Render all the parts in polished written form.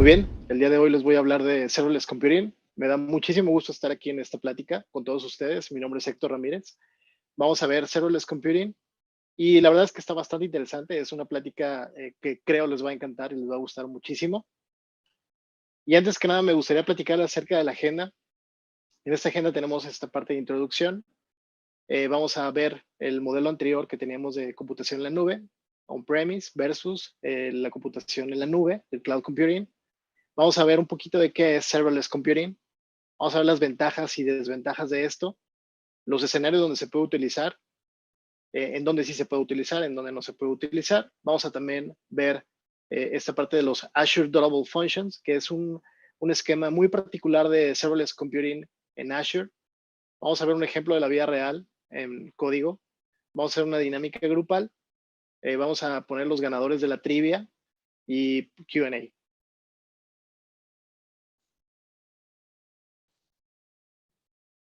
Muy bien, el día de hoy les voy a hablar de Serverless Computing. Me da muchísimo gusto estar aquí en esta plática con todos ustedes. Mi nombre es Héctor Ramírez. Vamos a ver Serverless Computing y la verdad es que está bastante interesante. Es una plática que creo les va a encantar y les va a gustar muchísimo. Y antes que nada me gustaría platicar acerca de la agenda. En esta agenda tenemos esta parte de introducción. Vamos a ver el modelo anterior que teníamos de computación en la nube, on-premise versus la computación en la nube, el cloud computing. Vamos a ver un poquito de qué es Serverless Computing. Vamos a ver las ventajas y desventajas de esto, los escenarios donde se puede utilizar, en donde sí se puede utilizar, en donde no se puede utilizar. Vamos a también ver esta parte de los Azure Durable Functions, que es un esquema muy particular de Serverless Computing en Azure. Vamos a ver un ejemplo de la vida real en código. Vamos a hacer una dinámica grupal. Vamos a poner los ganadores de la trivia y Q&A.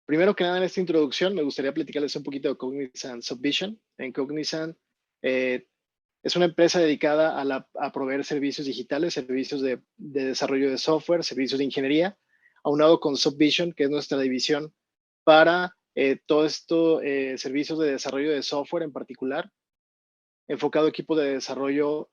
Primero que nada, en esta introducción, me gustaría platicarles un poquito de Cognizant Subvision. En Cognizant es una empresa dedicada a proveer servicios digitales, servicios de desarrollo de software, servicios de ingeniería, aunado con Subvision, que es nuestra división para todo esto, servicios de desarrollo de software en particular, enfocado a equipos de desarrollo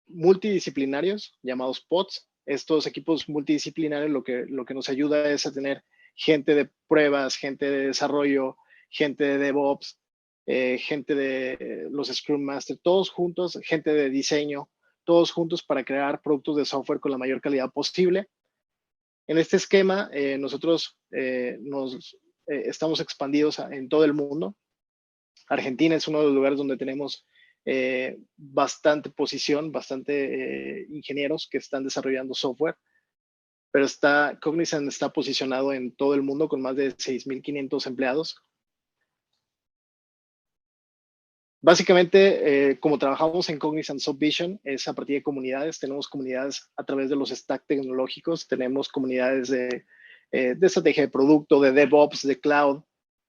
multidisciplinarios, llamados pods. Estos equipos multidisciplinarios lo que nos ayuda es a tener gente de pruebas, gente de desarrollo, gente de DevOps, gente de los Scrum Master, todos juntos, gente de diseño, todos juntos para crear productos de software con la mayor calidad posible. En este esquema, nosotros estamos expandidos en todo el mundo. Argentina es uno de los lugares donde tenemos bastante posición, bastante ingenieros que están desarrollando software, pero Cognizant está posicionado en todo el mundo con más de 6,500 empleados. Básicamente, como trabajamos en Cognizant Subvision, es a partir de comunidades. Tenemos comunidades a través de los stacks tecnológicos, tenemos comunidades de estrategia de producto, de DevOps, de Cloud,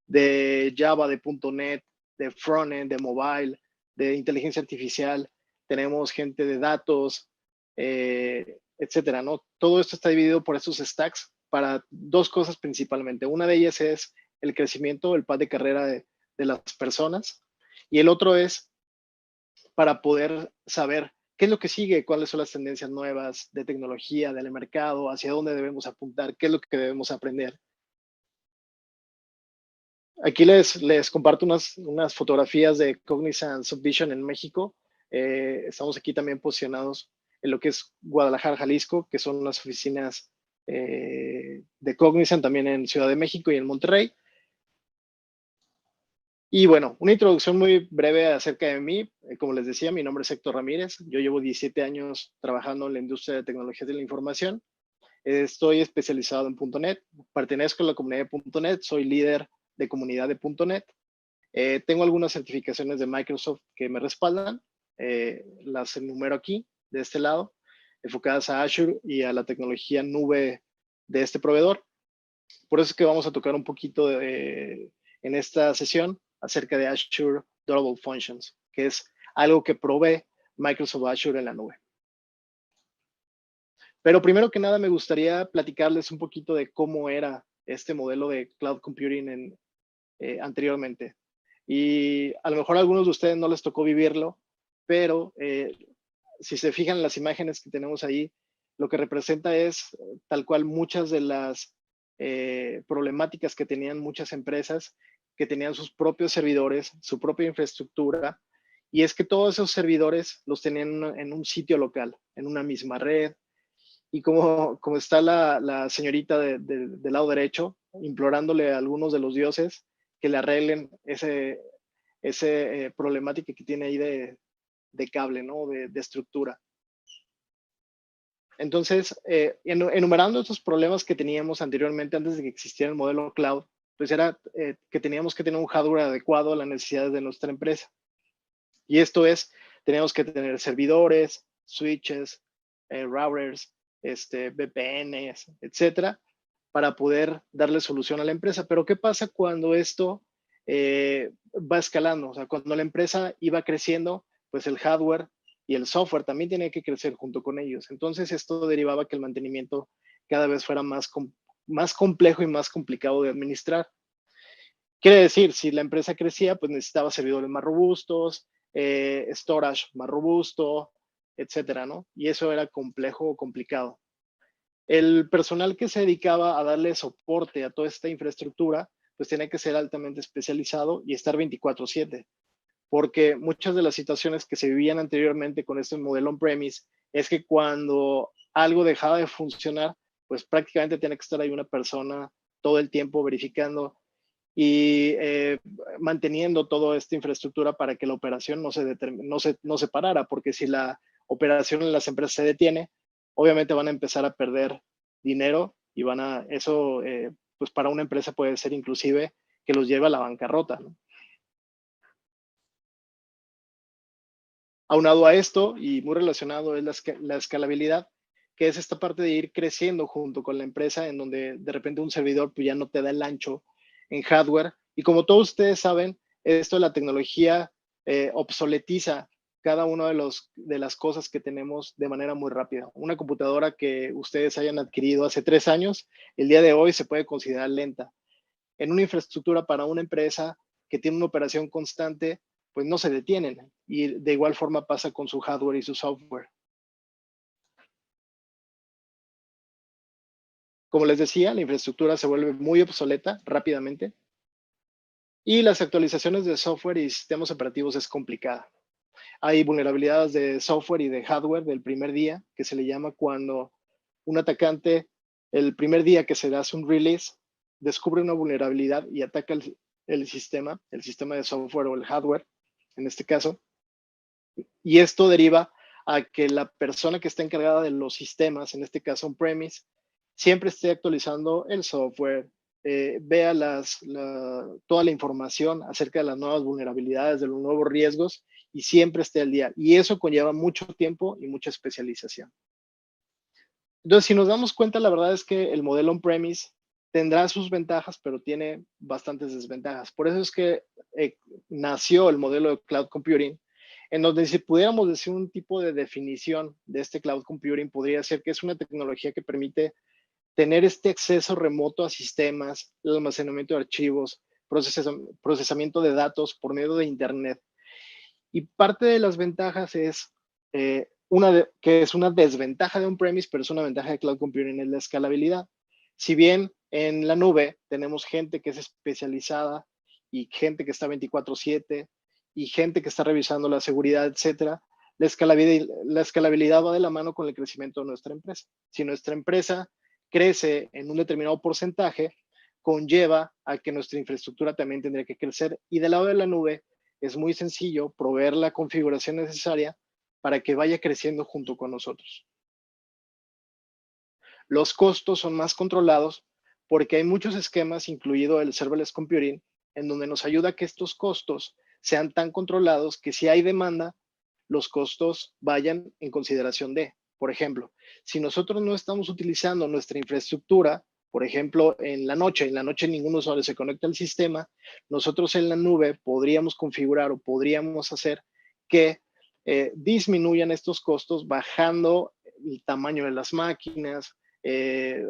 de Java, de .NET, de Frontend, de Mobile, de inteligencia artificial. Tenemos gente de datos, etcétera, ¿no? Todo esto está dividido por estos stacks para dos cosas principalmente. Una de ellas es el crecimiento, el path de carrera de las personas. Y el otro es para poder saber qué es lo que sigue, cuáles son las tendencias nuevas de tecnología, del mercado, hacia dónde debemos apuntar, qué es lo que debemos aprender. Aquí les comparto unas fotografías de Cognizant Subvision en México. Estamos aquí también posicionados en lo que es Guadalajara, Jalisco, que son las oficinas de Cognizant también en Ciudad de México y en Monterrey. Y bueno, una introducción muy breve acerca de mí. Como les decía, mi nombre es Héctor Ramírez. Yo llevo 17 años trabajando en la industria de tecnologías de la información. Estoy especializado en .NET. Pertenezco a la comunidad de .NET. Soy líder de comunidad de .NET. Tengo algunas certificaciones de Microsoft que me respaldan. Las enumero aquí, de este lado, enfocadas a Azure y a la tecnología nube de este proveedor. Por eso es que vamos a tocar un poquito en esta sesión acerca de Azure Durable Functions, que es algo que provee Microsoft Azure en la nube. Pero primero que nada me gustaría platicarles un poquito de cómo era este modelo de cloud computing anteriormente. Y a lo mejor a algunos de ustedes no les tocó vivirlo, pero si se fijan en las imágenes que tenemos ahí, lo que representa es tal cual muchas de las problemáticas que tenían muchas empresas, que tenían sus propios servidores, su propia infraestructura, y es que todos esos servidores los tenían en un sitio local, en una misma red, y como está la señorita del lado derecho, implorándole a algunos de los dioses que le arreglen ese problemática que tiene ahí de cable, ¿no? De estructura. Entonces, enumerando estos problemas que teníamos anteriormente, antes de que existiera el modelo cloud, pues era que teníamos que tener un hardware adecuado a las necesidades de nuestra empresa. Y esto es, teníamos que tener servidores, switches, routers, VPNs, etcétera, para poder darle solución a la empresa. Pero ¿qué pasa cuando esto va escalando? O sea, cuando la empresa iba creciendo, pues el hardware y el software también tiene que crecer junto con ellos. Entonces esto derivaba que el mantenimiento cada vez fuera más complejo y más complicado de administrar. Quiere decir, si la empresa crecía, pues necesitaba servidores más robustos, storage más robusto, etcétera, ¿no? Y eso era complejo o complicado. El personal que se dedicaba a darle soporte a toda esta infraestructura, pues tiene que ser altamente especializado y estar 24/7, porque muchas de las situaciones que se vivían anteriormente con este modelo on-premise es que cuando algo dejaba de funcionar, pues prácticamente tiene que estar ahí una persona todo el tiempo verificando y manteniendo toda esta infraestructura para que la operación no se parara, porque si la operación en las empresas se detiene, obviamente van a empezar a perder dinero y eso pues para una empresa puede ser inclusive que los lleve a la bancarrota, ¿no? Aunado a esto, y muy relacionado, es la escalabilidad, que es esta parte de ir creciendo junto con la empresa, en donde de repente un servidor pues, ya no te da el ancho en hardware. Y como todos ustedes saben, esto de la tecnología obsoletiza cada una de las cosas que tenemos de manera muy rápida. Una computadora que ustedes hayan adquirido hace 3 años, el día de hoy se puede considerar lenta. En una infraestructura para una empresa que tiene una operación constante, pues no se detienen. Y de igual forma pasa con su hardware y su software. Como les decía, la infraestructura se vuelve muy obsoleta rápidamente y las actualizaciones de software y sistemas operativos es complicada. Hay vulnerabilidades de software y de hardware del primer día, que se le llama cuando un atacante, el primer día que se hace un release, descubre una vulnerabilidad y ataca el sistema de software o el hardware, en este caso, y esto deriva a que la persona que está encargada de los sistemas, en este caso on-premise, siempre esté actualizando el software, vea toda la información acerca de las nuevas vulnerabilidades, de los nuevos riesgos y siempre esté al día. Y eso conlleva mucho tiempo y mucha especialización. Entonces, si nos damos cuenta, la verdad es que el modelo on-premise tendrá sus ventajas, pero tiene bastantes desventajas. Por eso es que nació el modelo de cloud computing, en donde si pudiéramos decir un tipo de definición de este cloud computing, podría ser que es una tecnología que permite tener este acceso remoto a sistemas, el almacenamiento de archivos, procesamiento de datos por medio de Internet. Y parte de las ventajas es, que es una desventaja de on-premise, pero es una ventaja de cloud computing, es la escalabilidad. Si bien en la nube tenemos gente que es especializada y gente que está 24/7 y gente que está revisando la seguridad, etcétera, la escalabilidad va de la mano con el crecimiento de nuestra empresa. Si nuestra empresa crece en un determinado porcentaje, conlleva a que nuestra infraestructura también tendría que crecer. Y del lado de la nube, es muy sencillo proveer la configuración necesaria para que vaya creciendo junto con nosotros. Los costos son más controlados porque hay muchos esquemas, incluido el serverless computing, en donde nos ayuda a que estos costos sean tan controlados que si hay demanda, los costos vayan en consideración de. Por ejemplo, si nosotros no estamos utilizando nuestra infraestructura, por ejemplo, en la noche ningún usuario se conecta al sistema, nosotros en la nube podríamos configurar o podríamos hacer que disminuyan estos costos bajando el tamaño de las máquinas,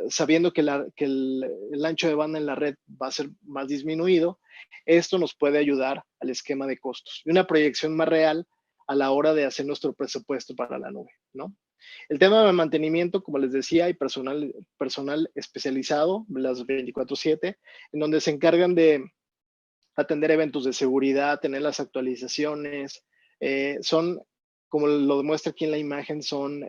sabiendo que el ancho de banda en la red va a ser más disminuido. Esto nos puede ayudar al esquema de costos y una proyección más real a la hora de hacer nuestro presupuesto para la nube, ¿no? El tema de mantenimiento, como les decía, hay personal especializado, las 24/7, en donde se encargan de atender eventos de seguridad, tener las actualizaciones. Son, como lo demuestra aquí en la imagen, son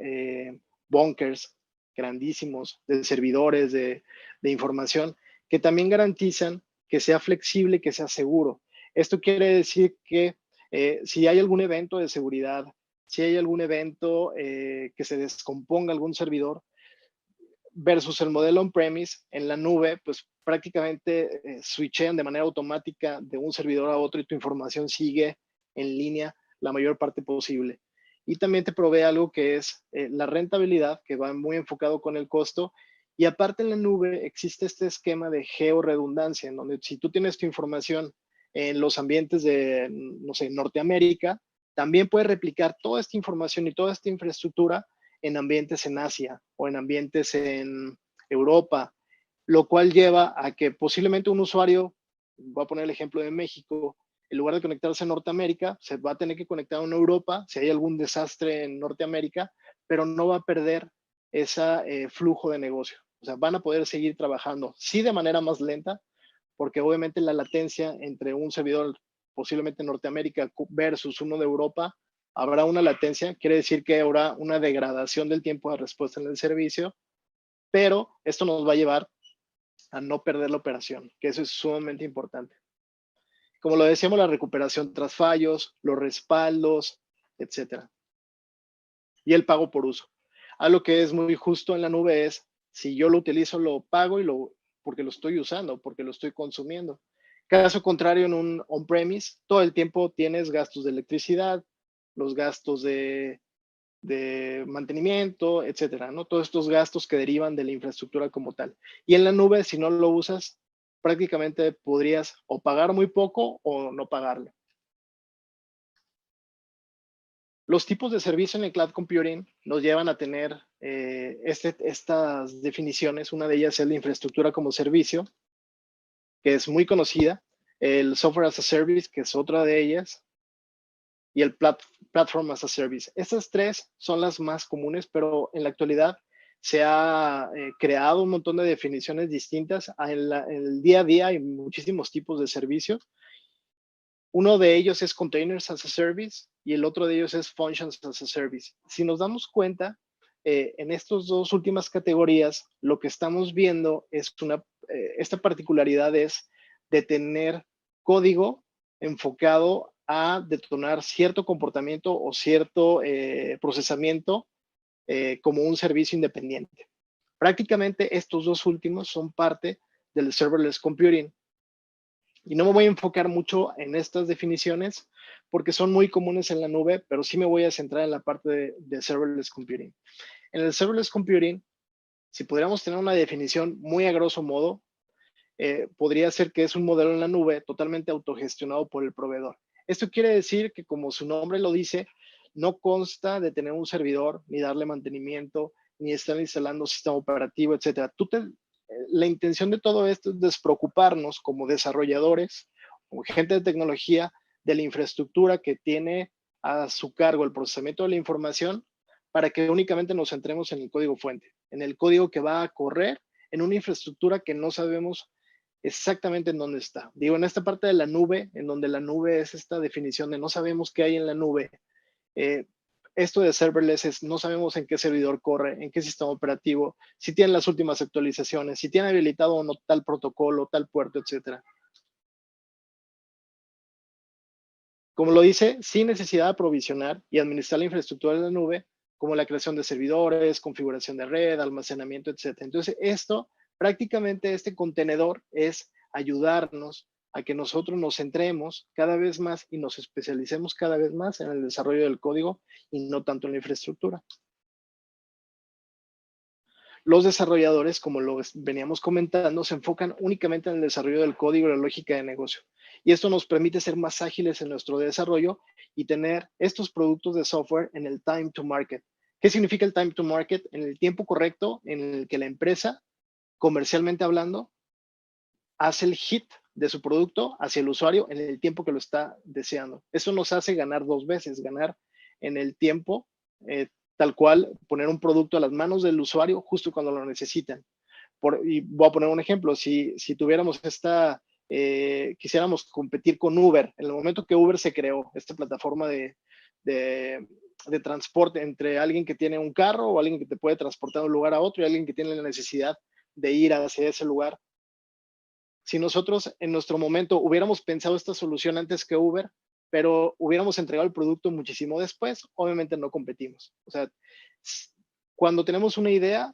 bunkers grandísimos de servidores, de información, que también garantizan que sea flexible y que sea seguro. Esto quiere decir que si hay algún evento de seguridad, si hay algún evento que se descomponga algún servidor, versus el modelo on-premise, en la nube, pues prácticamente switchean de manera automática de un servidor a otro y tu información sigue en línea la mayor parte posible. Y también te provee algo que es la rentabilidad, que va muy enfocado con el costo. Y aparte en la nube existe este esquema de georredundancia, en donde si tú tienes tu información en los ambientes de, no sé, Norteamérica, también puede replicar toda esta información y toda esta infraestructura en ambientes en Asia o en ambientes en Europa, lo cual lleva a que posiblemente un usuario, voy a poner el ejemplo de México, en lugar de conectarse a Norteamérica, se va a tener que conectar a una Europa si hay algún desastre en Norteamérica, pero no va a perder ese flujo de negocio. O sea, van a poder seguir trabajando, sí de manera más lenta, porque obviamente la latencia entre un servidor posiblemente en Norteamérica versus uno de Europa, habrá una latencia, quiere decir que habrá una degradación del tiempo de respuesta en el servicio, pero esto nos va a llevar a no perder la operación, que eso es sumamente importante. Como lo decíamos, la recuperación tras fallos, los respaldos, etcétera. Y el pago por uso. Algo que es muy justo en la nube es, si yo lo utilizo, lo pago porque lo estoy usando, porque lo estoy consumiendo. Caso contrario, en un on-premise, todo el tiempo tienes gastos de electricidad, los gastos de mantenimiento, etcétera, ¿no? Todos estos gastos que derivan de la infraestructura como tal. Y en la nube, si no lo usas, prácticamente podrías o pagar muy poco o no pagarlo. Los tipos de servicio en el cloud computing nos llevan a tener estas definiciones. Una de ellas es la infraestructura como servicio, que es muy conocida, el software as a service, que es otra de ellas, y el platform as a service. Estas tres son las más comunes, pero en la actualidad se ha creado un montón de definiciones distintas. En el día a día hay muchísimos tipos de servicios. Uno de ellos es Containers as a Service y el otro de ellos es Functions as a Service. Si nos damos cuenta, en estas dos últimas categorías, lo que estamos viendo es esta particularidad es de tener código enfocado a detonar cierto comportamiento o cierto procesamiento como un servicio independiente. Prácticamente estos dos últimos son parte del serverless computing. Y no me voy a enfocar mucho en estas definiciones porque son muy comunes en la nube, pero sí me voy a centrar en la parte de serverless computing. En el serverless computing, si pudiéramos tener una definición muy a grosso modo, podría ser que es un modelo en la nube totalmente autogestionado por el proveedor. Esto quiere decir que, como su nombre lo dice, no consta de tener un servidor, ni darle mantenimiento, ni estar instalando sistema operativo, etcétera. La intención de todo esto es despreocuparnos como desarrolladores, como gente de tecnología, de la infraestructura que tiene a su cargo el procesamiento de la información para que únicamente nos centremos en el código fuente, en el código que va a correr en una infraestructura que no sabemos exactamente en dónde está. Digo, en esta parte de la nube, en donde la nube es esta definición de no sabemos qué hay en la nube, esto de serverless es no sabemos en qué servidor corre, en qué sistema operativo, si tiene las últimas actualizaciones, si tiene habilitado o no tal protocolo, tal puerto, etcétera. Como lo dice, sin necesidad de aprovisionar y administrar la infraestructura de la nube, como la creación de servidores, configuración de red, almacenamiento, etcétera. Entonces, prácticamente este contenedor es ayudarnos a que nosotros nos centremos cada vez más y nos especialicemos cada vez más en el desarrollo del código y no tanto en la infraestructura. Los desarrolladores, como lo veníamos comentando, se enfocan únicamente en el desarrollo del código y la lógica de negocio. Y esto nos permite ser más ágiles en nuestro desarrollo y tener estos productos de software en el time to market. ¿Qué significa el time to market? En el tiempo correcto en el que la empresa, comercialmente hablando, hace el hit de su producto hacia el usuario en el tiempo que lo está deseando. Eso nos hace ganar dos veces, ganar en el tiempo tal cual, poner un producto a las manos del usuario justo cuando lo necesitan. Y voy a poner un ejemplo, si tuviéramos quisiéramos competir con Uber, en el momento que Uber se creó, esta plataforma de transporte entre alguien que tiene un carro o alguien que te puede transportar de un lugar a otro y alguien que tiene la necesidad de ir hacia ese lugar. Si nosotros en nuestro momento hubiéramos pensado esta solución antes que Uber, pero hubiéramos entregado el producto muchísimo después, obviamente no competimos. O sea, cuando tenemos una idea,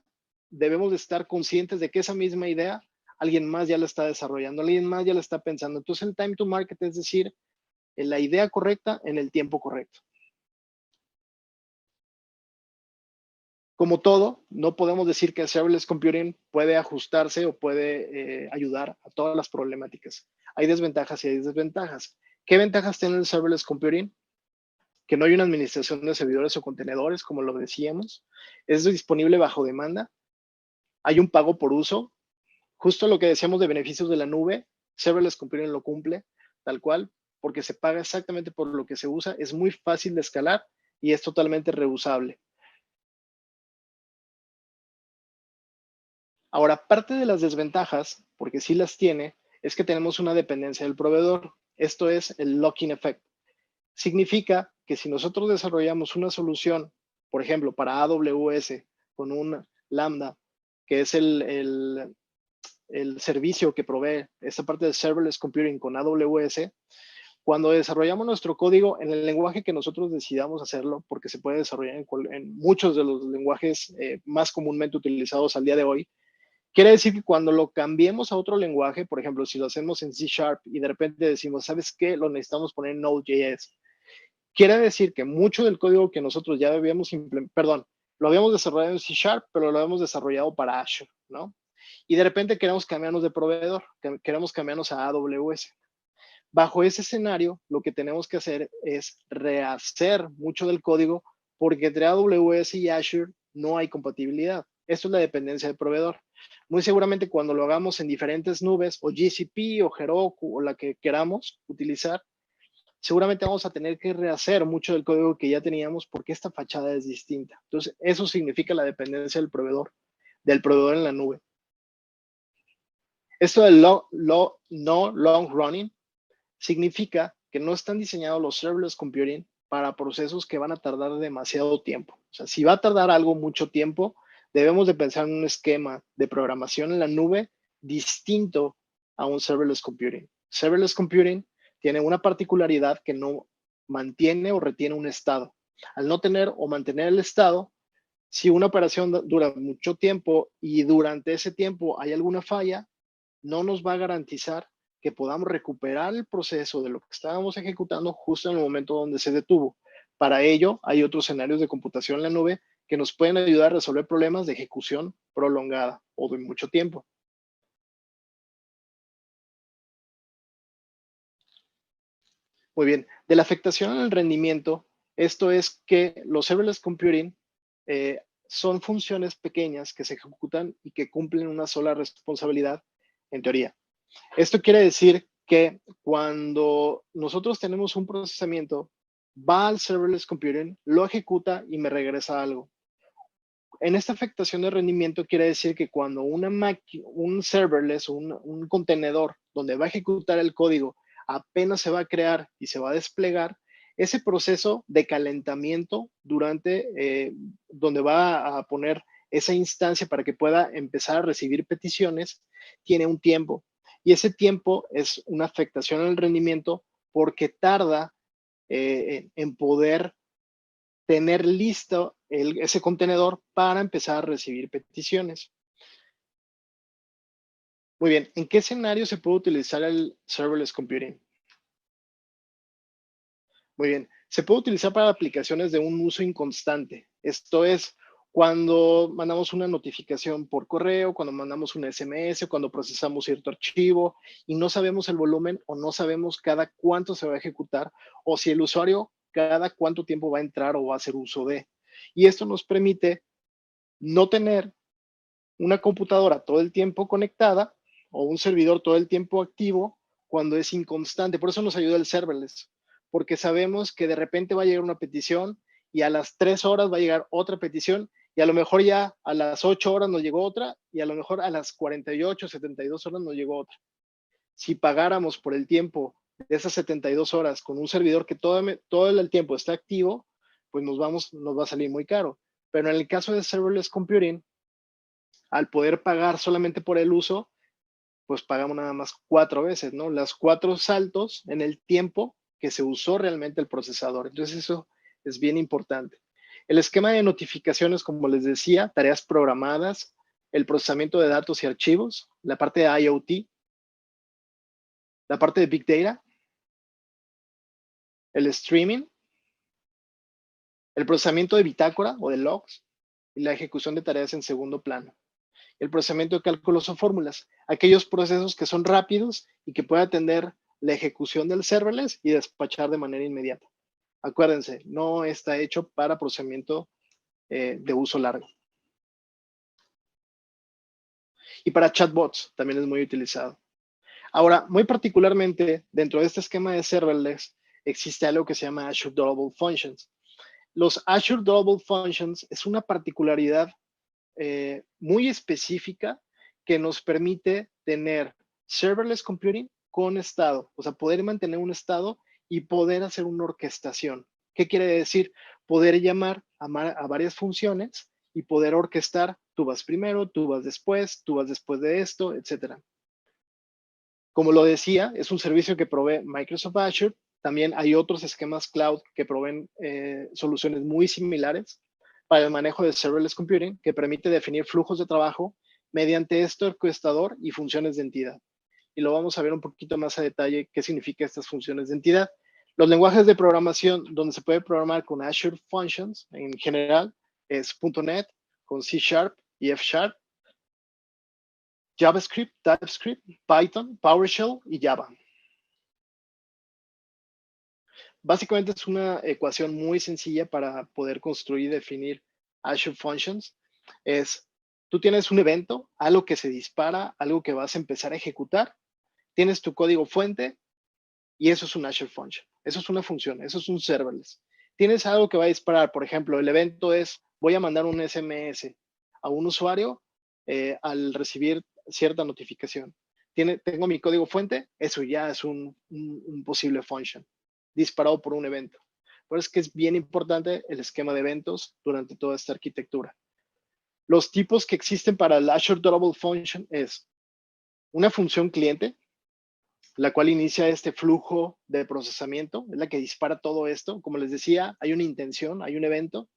debemos de estar conscientes de que esa misma idea alguien más ya la está desarrollando, alguien más ya la está pensando. Entonces el time to market es decir, la idea correcta en el tiempo correcto. Como todo, no podemos decir que serverless computing puede ajustarse o puede ayudar a todas las problemáticas. Hay desventajas y hay desventajas. ¿Qué ventajas tiene el serverless computing? que no hay una administración de servidores o contenedores, como lo decíamos. Es disponible bajo demanda. Hay un pago por uso. Justo lo que decíamos de beneficios de la nube, Serverless Computing lo cumple, tal cual, porque se paga exactamente por lo que se usa. Es muy fácil de escalar y es totalmente reusable. Ahora, parte de las desventajas, porque sí las tiene, es que tenemos una dependencia del proveedor. Esto es el lock-in effect. Significa que si nosotros desarrollamos una solución, por ejemplo, para AWS con un Lambda, que es el servicio que provee esta parte de Serverless Computing con AWS, cuando desarrollamos nuestro código en el lenguaje que nosotros decidamos hacerlo, porque se puede desarrollar en muchos de los lenguajes más comúnmente utilizados al día de hoy, quiere decir que cuando lo cambiemos a otro lenguaje, por ejemplo, si lo hacemos en C# y de repente decimos, ¿sabes qué? Lo necesitamos poner en Node.js. Quiere decir que mucho del código que nosotros ya habíamos implementado, perdón, lo habíamos desarrollado en C#, pero lo habíamos desarrollado para Azure, ¿no? Y de repente queremos cambiarnos de proveedor, queremos cambiarnos a AWS. Bajo ese escenario, lo que tenemos que hacer es rehacer mucho del código porque entre AWS y Azure no hay compatibilidad. Esto es la dependencia del proveedor. Muy seguramente cuando lo hagamos en diferentes nubes o GCP o Heroku o la que queramos utilizar, seguramente vamos a tener que rehacer mucho del código que ya teníamos porque esta fachada es distinta. Entonces, eso significa la dependencia del proveedor en la nube. Esto del no long running significa que no están diseñados los serverless computing para procesos que van a tardar demasiado tiempo. O sea, si va a tardar algo mucho tiempo, debemos de pensar en un esquema de programación en la nube distinto a un serverless computing. Serverless computing tiene una particularidad que no mantiene o retiene un estado. Al no tener o mantener el estado, si una operación dura mucho tiempo y durante ese tiempo hay alguna falla, no nos va a garantizar que podamos recuperar el proceso de lo que estábamos ejecutando justo en el momento donde se detuvo. Para ello, hay otros escenarios de computación en la nube que nos pueden ayudar a resolver problemas de ejecución prolongada o de mucho tiempo. Muy bien, de la afectación en el rendimiento, esto es que los serverless computing son funciones pequeñas que se ejecutan y que cumplen una sola responsabilidad, en teoría. Esto quiere decir que cuando nosotros tenemos un procesamiento, va al serverless computing, lo ejecuta y me regresa algo. En esta afectación de rendimiento quiere decir que cuando un serverless, un contenedor donde va a ejecutar el código, apenas se va a crear y se va a desplegar, ese proceso de calentamiento donde va a poner esa instancia para que pueda empezar a recibir peticiones, tiene un tiempo. Y ese tiempo es una afectación al rendimiento porque tarda en poder tener listo ese contenedor para empezar a recibir peticiones. Muy bien, ¿en qué escenario se puede utilizar el serverless computing? Muy bien, se puede utilizar para aplicaciones de un uso inconstante. Esto es cuando mandamos una notificación por correo, cuando mandamos un SMS, cuando procesamos cierto archivo y no sabemos el volumen o no sabemos cada cuánto se va a ejecutar o si el usuario cada cuánto tiempo va a entrar o va a hacer uso de. Y esto nos permite no tener una computadora todo el tiempo conectada o un servidor todo el tiempo activo cuando es inconstante. Por eso nos ayuda el serverless, porque sabemos que de repente va a llegar una petición y a las 3 horas va a llegar otra petición y a lo mejor ya a las 8 horas nos llegó otra y a lo mejor a las 48, 72 horas nos llegó otra. Si pagáramos por el tiempo de esas 72 horas con un servidor que todo el tiempo está activo, pues nos va a salir muy caro. Pero en el caso de serverless computing, al poder pagar solamente por el uso, pues pagamos nada más 4 veces, ¿no? Las 4 saltos en el tiempo que se usó realmente el procesador. Entonces eso es bien importante. El esquema de notificaciones, como les decía, tareas programadas, el procesamiento de datos y archivos, la parte de IoT, la parte de Big Data, el streaming, el procesamiento de bitácora o de logs y la ejecución de tareas en segundo plano. El procesamiento de cálculos o fórmulas, aquellos procesos que son rápidos y que pueden atender la ejecución del serverless y despachar de manera inmediata. Acuérdense, no está hecho para procesamiento de uso largo. Y para chatbots también es muy utilizado. Ahora, muy particularmente, dentro de este esquema de serverless, existe algo que se llama Azure Durable Functions. Los Azure Durable Functions es una particularidad muy específica que nos permite tener serverless computing con estado, o sea, poder mantener un estado y poder hacer una orquestación. ¿Qué quiere decir? Poder llamar a varias funciones y poder orquestar, tú vas primero, tú vas después de esto, etcétera. Como lo decía, es un servicio que provee Microsoft Azure. También hay otros esquemas cloud que proveen soluciones muy similares para el manejo de serverless computing, que permite definir flujos de trabajo mediante este orquestador y funciones de entidad. Y lo vamos a ver un poquito más a detalle qué significa estas funciones de entidad. Los lenguajes de programación donde se puede programar con Azure Functions en general es .NET, con C# y F#, JavaScript, TypeScript, Python, PowerShell y Java. Básicamente es una ecuación muy sencilla para poder construir y definir Azure Functions. Tú tienes un evento, algo que se dispara, algo que vas a empezar a ejecutar, tienes tu código fuente y eso es un Azure Function. Eso es una función, eso es un serverless. Tienes algo que va a disparar, por ejemplo, el evento es, voy a mandar un SMS a un usuario al recibir cierta notificación. Tengo mi código fuente, eso ya es un posible function disparado por un evento. Por eso es que es bien importante el esquema de eventos durante toda esta arquitectura. Los tipos que existen para el Azure Durable Function es una función cliente, la cual inicia este flujo de procesamiento, es la que dispara todo esto. Como les decía, hay una intención, hay un evento.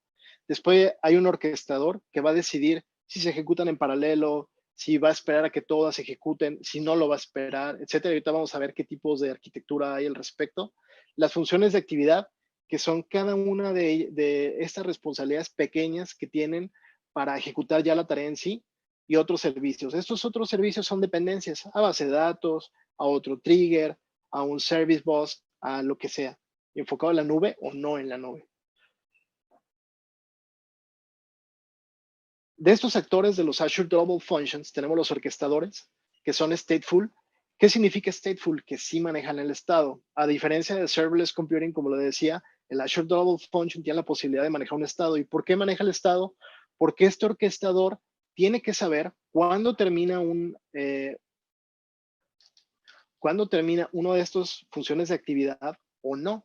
Después hay un orquestador que va a decidir si se ejecutan en paralelo, si va a esperar a que todas se ejecuten, si no lo va a esperar, etcétera. Ahorita vamos a ver qué tipos de arquitectura hay al respecto. Las funciones de actividad, que son cada una de estas responsabilidades pequeñas que tienen para ejecutar ya la tarea en sí, y otros servicios. Estos otros servicios son dependencias a base de datos, a otro trigger, a un service bus, a lo que sea, enfocado en la nube o no en la nube. De estos actores de los Azure Durable Functions, tenemos los orquestadores, que son stateful. ¿Qué significa stateful? Que sí manejan el estado. A diferencia de serverless computing, como lo decía, el Azure Durable Function tiene la posibilidad de manejar un estado. ¿Y por qué maneja el estado? Porque este orquestador tiene que saber cuándo termina uno de estos funciones de actividad o no,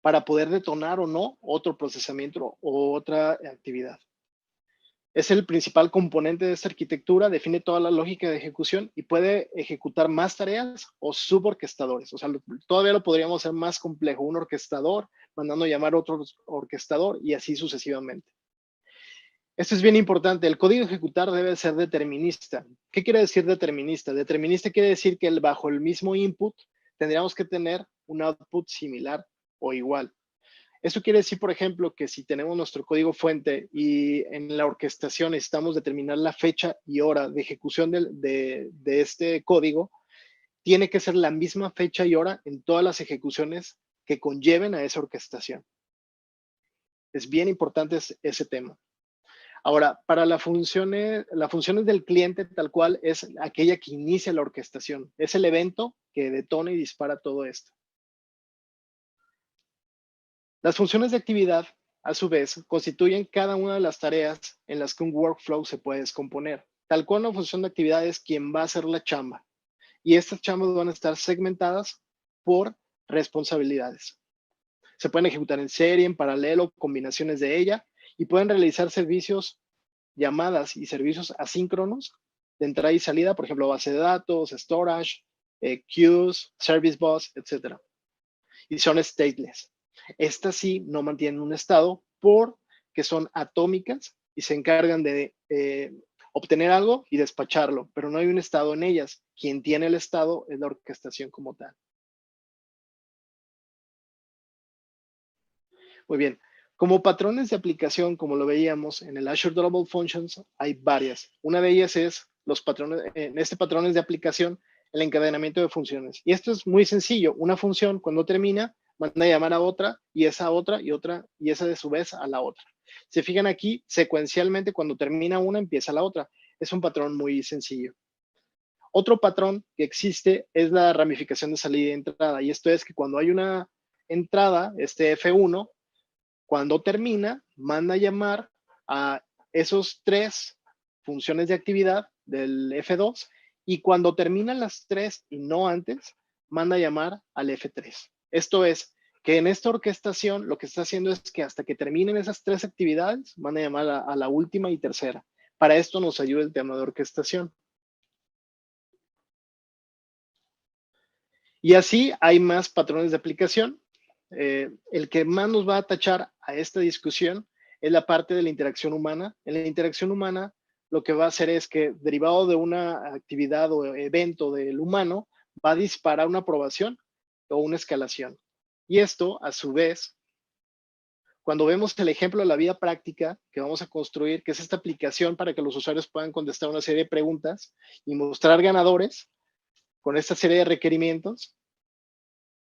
para poder detonar o no otro procesamiento o otra actividad. Es el principal componente de esta arquitectura, define toda la lógica de ejecución y puede ejecutar más tareas o suborquestadores. O sea, todavía lo podríamos hacer más complejo. Un orquestador mandando llamar a otro orquestador y así sucesivamente. Esto es bien importante. El código ejecutar debe ser determinista. ¿Qué quiere decir determinista? Determinista quiere decir que bajo el mismo input tendríamos que tener un output similar o igual. Eso quiere decir, por ejemplo, que si tenemos nuestro código fuente y en la orquestación necesitamos determinar la fecha y hora de ejecución de este código, tiene que ser la misma fecha y hora en todas las ejecuciones que conlleven a esa orquestación. Es bien importante ese tema. Ahora, para las funciones del cliente tal cual es aquella que inicia la orquestación. Es el evento que detona y dispara todo esto. Las funciones de actividad, a su vez, constituyen cada una de las tareas en las que un workflow se puede descomponer. Tal cual una función de actividad es quien va a hacer la chamba. Y estas chambas van a estar segmentadas por responsabilidades. Se pueden ejecutar en serie, en paralelo, combinaciones de ella, y pueden realizar servicios, llamadas y servicios asíncronos de entrada y salida, por ejemplo, base de datos, storage, queues, service bus, etc. Y son stateless. Estas sí no mantienen un estado porque son atómicas y se encargan de obtener algo y despacharlo, pero no hay un estado en ellas. Quien tiene el estado es la orquestación como tal. Muy bien. Como patrones de aplicación, como lo veíamos en el Azure Durable Functions, hay varias. Una de ellas es los patrones, en este patrones de aplicación, el encadenamiento de funciones. Y esto es muy sencillo. Una función, cuando termina, manda a llamar a otra, y esa otra, y otra, y esa de su vez a la otra. Se fijan aquí, secuencialmente, cuando termina una, empieza la otra. Es un patrón muy sencillo. Otro patrón que existe es la ramificación de salida y entrada, y esto es que cuando hay una entrada, este F1, cuando termina, manda a llamar a esos 3 funciones de actividad del F2, y cuando terminan las 3 y no antes, manda a llamar al F3. Esto es que en esta orquestación lo que está haciendo es que hasta que terminen esas 3 actividades, manda a llamar a la última y tercera. Para esto nos ayuda el tema de orquestación. Y así hay más patrones de aplicación. El que más nos va a tachar a esta discusión es la parte de la interacción humana. En la interacción humana, lo que va a hacer es que, derivado de una actividad o evento del humano, va a disparar una aprobación o una escalación. Y esto, a su vez, cuando vemos el ejemplo de la vida práctica que vamos a construir, que es esta aplicación para que los usuarios puedan contestar una serie de preguntas y mostrar ganadores con esta serie de requerimientos,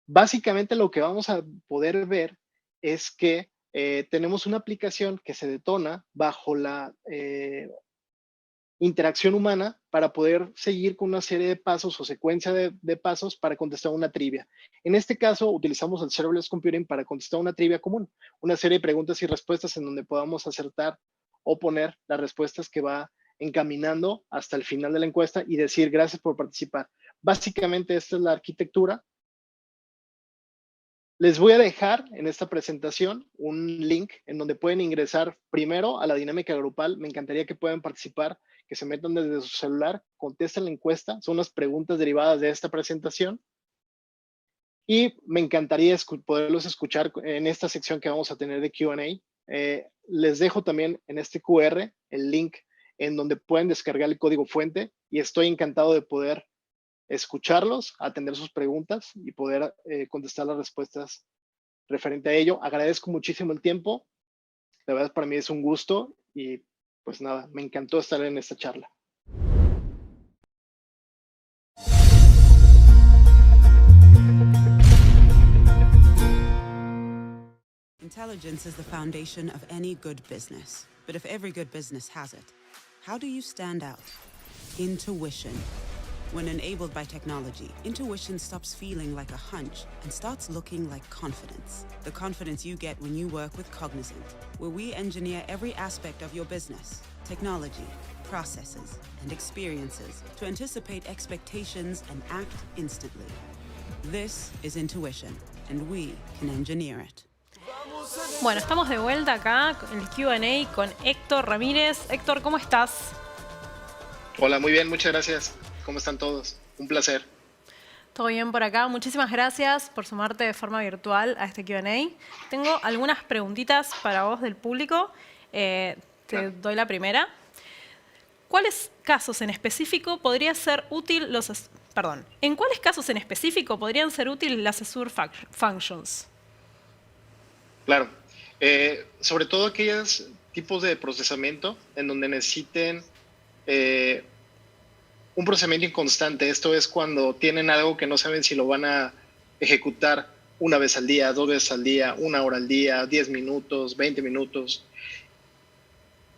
básicamente lo que vamos a poder ver es que tenemos una aplicación que se detona bajo la interacción humana para poder seguir con una serie de pasos o secuencia de pasos para contestar una trivia. En este caso, utilizamos el Serverless Computing para contestar una trivia común, una serie de preguntas y respuestas en donde podamos acertar o poner las respuestas que va encaminando hasta el final de la encuesta y decir gracias por participar. Básicamente esta es la arquitectura. Les voy a dejar en esta presentación un link en donde pueden ingresar primero a la dinámica grupal. Me encantaría que puedan participar, que se metan desde su celular, contesten la encuesta. Son las preguntas derivadas de esta presentación. Y me encantaría poderlos escuchar en esta sección que vamos a tener de Q&A. Les dejo también en este QR el link en donde pueden descargar el código fuente y estoy encantado de poder escucharlos, atender sus preguntas y poder contestar las respuestas referente a ello. Agradezco muchísimo el tiempo. La verdad, para mí es un gusto y pues nada, me encantó estar en esta charla. Intelligence is the foundation of any good business. But if every good business has it, how do you stand out? Intuition. When enabled by technology, intuition stops feeling like a hunch and starts looking like confidence. The confidence you get when you work with Cognizant, where we engineer every aspect of your business, technology, processes, and experiences to anticipate expectations and act instantly. This is intuition, and we can engineer it. Bueno, estamos de vuelta acá en el Q&A con Héctor Ramírez. Héctor, ¿cómo estás? Hola, muy bien, muchas gracias. ¿Cómo están todos? Un placer. Todo bien por acá. Muchísimas gracias por sumarte de forma virtual a este Q&A. Tengo algunas preguntitas para vos del público. Te doy la primera. ¿Cuáles casos en específico podría ser útil ¿En cuáles casos en específico podrían ser útiles las Azure Functions? Claro. Sobre todo aquellos tipos de procesamiento en donde necesiten un procesamiento inconstante. Esto es cuando tienen algo que no saben si lo van a ejecutar una vez al día, 2 veces al día, 1 hora al día, 10 minutos, 20 minutos.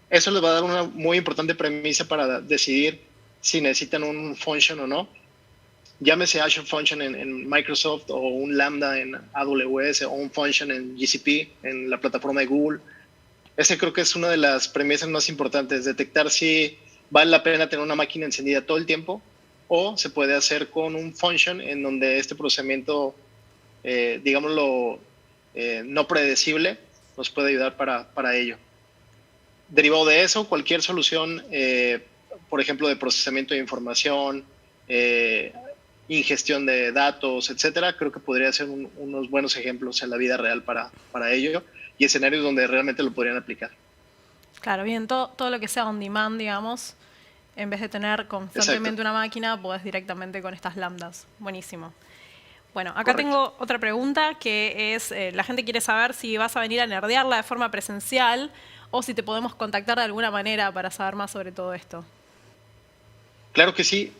Eso les va a dar una muy importante premisa para decidir si necesitan un function o no. Llámese Azure Function en Microsoft o un Lambda en AWS o un function en GCP, en la plataforma de Google. Ese creo que es una de las premisas más importantes, detectar si vale la pena tener una máquina encendida todo el tiempo o se puede hacer con un function en donde este procesamiento, digámoslo, no predecible, nos puede ayudar para ello. Derivado de eso, cualquier solución, por ejemplo, de procesamiento de información, ingestión de datos, etcétera, creo que podría ser unos buenos ejemplos en la vida real para ello y escenarios donde realmente lo podrían aplicar. Claro, bien, todo lo que sea on demand, digamos, en vez de tener constantemente una máquina, podés directamente con estas lambdas. Buenísimo. Bueno, acá tengo otra pregunta que es, la gente quiere saber si vas a venir a nerdearla de forma presencial o si te podemos contactar de alguna manera para saber más sobre todo esto. Claro que sí.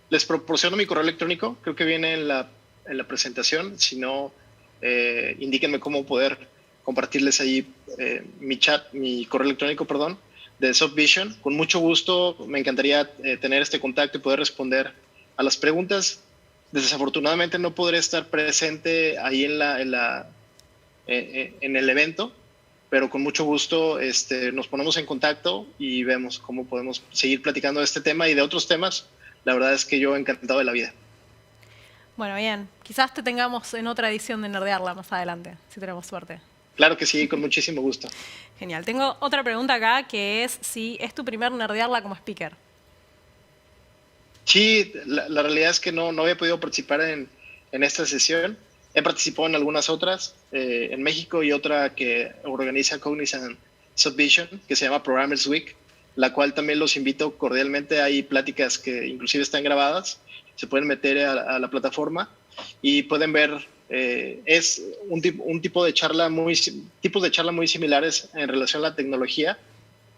Les proporciono mi correo electrónico, creo que viene en la presentación. Si no, indíquenme cómo poder compartirles ahí mi correo electrónico, perdón, de Subvision. Con mucho gusto, me encantaría tener este contacto y poder responder a las preguntas. Desafortunadamente no podré estar presente ahí en el evento, pero con mucho gusto nos ponemos en contacto y vemos cómo podemos seguir platicando de este tema y de otros temas. La verdad es que yo encantado de la vida. Bueno, bien. Quizás te tengamos en otra edición de Nerdearla más adelante, si tenemos suerte. Claro que sí, con muchísimo gusto. Genial. Tengo otra pregunta acá, que es si es tu primer Nerdearla como speaker. Sí, la realidad es que no había podido participar en esta sesión. He participado en algunas otras, en México, y otra que organiza Cognizant Subvision, que se llama Programmers Week, la cual también los invito cordialmente. Hay pláticas que inclusive están grabadas, se pueden meter a la plataforma y pueden ver, es un tipo de charla tipos de charla muy similares en relación a la tecnología,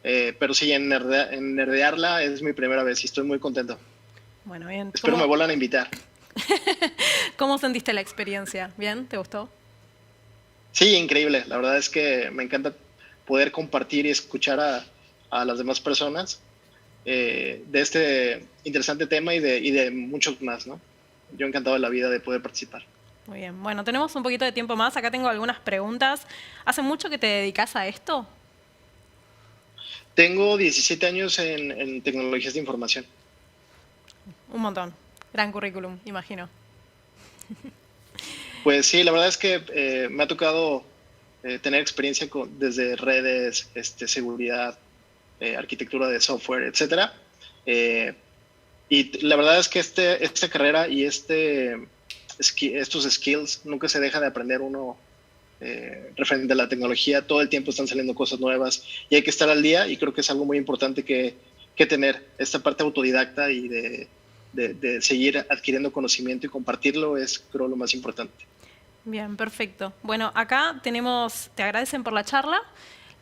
pero sí, en Nerdearla es mi primera vez y estoy muy contento. Bueno, bien. Espero me vuelvan a invitar. ¿Cómo sentiste la experiencia? ¿Bien? ¿Te gustó? Sí, increíble. La verdad es que me encanta poder compartir y escuchar a las demás personas de este interesante tema y de muchos más, ¿no? Yo encantado de la vida de poder participar. Muy bien. Bueno, tenemos un poquito de tiempo más. Acá tengo algunas preguntas. ¿Hace mucho que te dedicas a esto? Tengo 17 años en tecnologías de información. Un montón. Gran currículum, imagino. Pues sí, la verdad es que me ha tocado tener experiencia desde redes, seguridad, arquitectura de software, etcétera. Y la verdad es que esta carrera y estos skills nunca se deja de aprender uno referente a la tecnología. Todo el tiempo están saliendo cosas nuevas y hay que estar al día, y creo que es algo muy importante que tener esta parte autodidacta y de seguir adquiriendo conocimiento y compartirlo es, creo, lo más importante. Bien, perfecto. Bueno, acá te agradecen por la charla,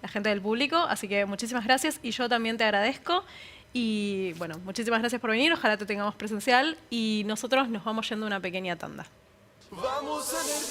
la gente del público, así que muchísimas gracias y yo también te agradezco. Y bueno, muchísimas gracias por venir, ojalá te tengamos presencial y nosotros nos vamos yendo a una pequeña tanda. Vamos a nerdear.